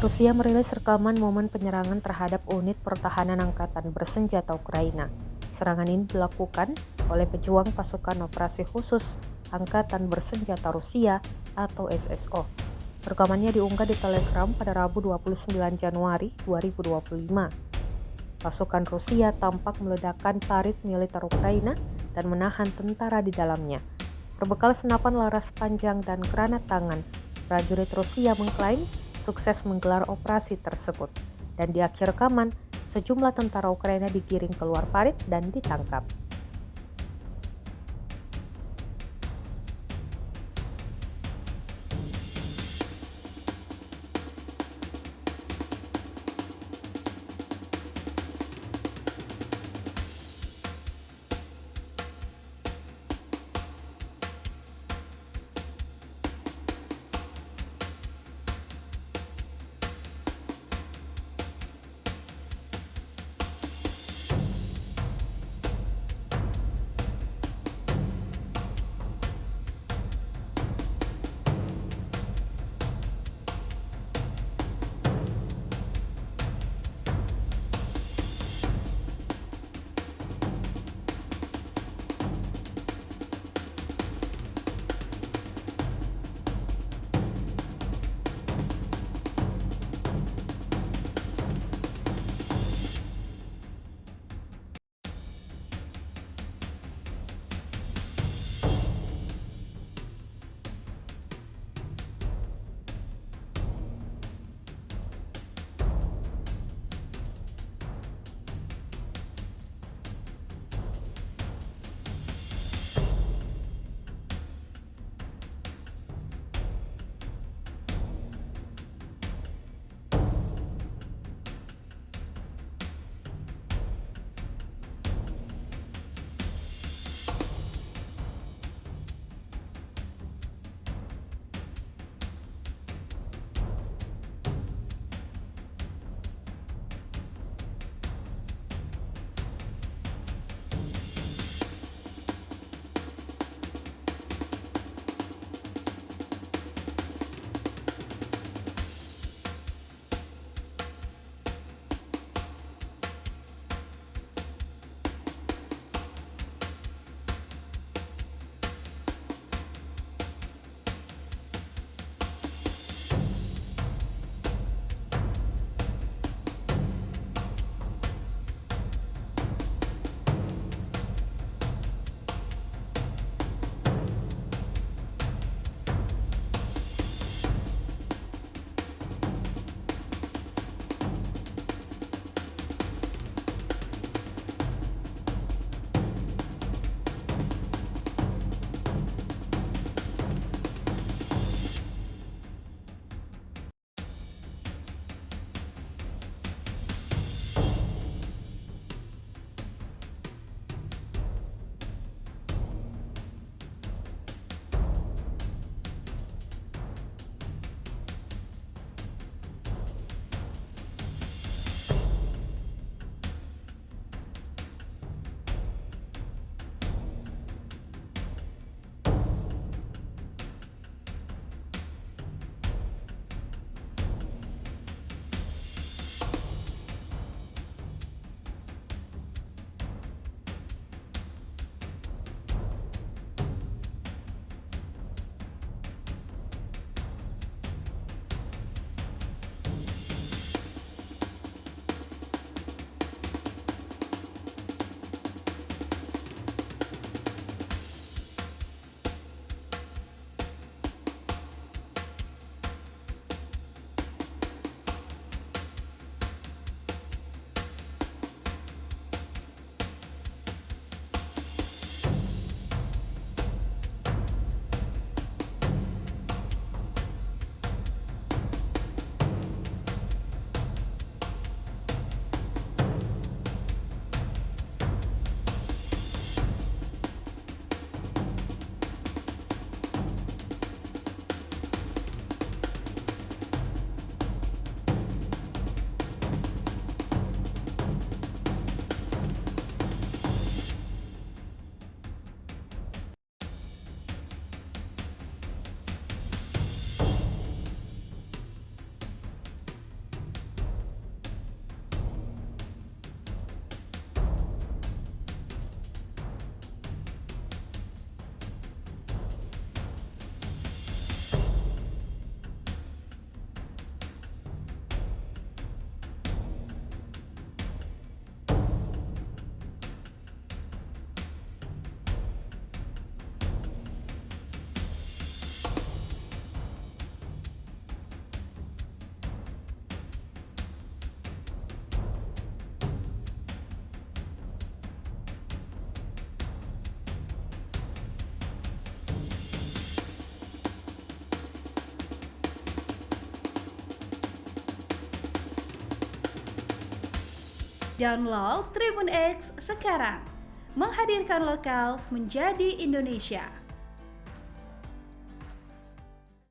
Rusia merilis rekaman momen penyerangan terhadap unit pertahanan angkatan bersenjata Ukraina. Serangan ini dilakukan oleh pejuang pasukan operasi khusus Angkatan Bersenjata Rusia atau SSO. Rekamannya diunggah di Telegram pada Rabu 29 Januari 2025. Pasukan Rusia tampak meledakkan parit militer Ukraina dan menahan tentara di dalamnya. Berbekal senapan laras panjang dan granat tangan, prajurit Rusia mengklaim sukses menggelar operasi tersebut. Dan di akhir rekaman, sejumlah tentara Ukraina digiring keluar parit dan ditangkap. Download Tribun X sekarang. Menghadirkan lokal menjadi Indonesia.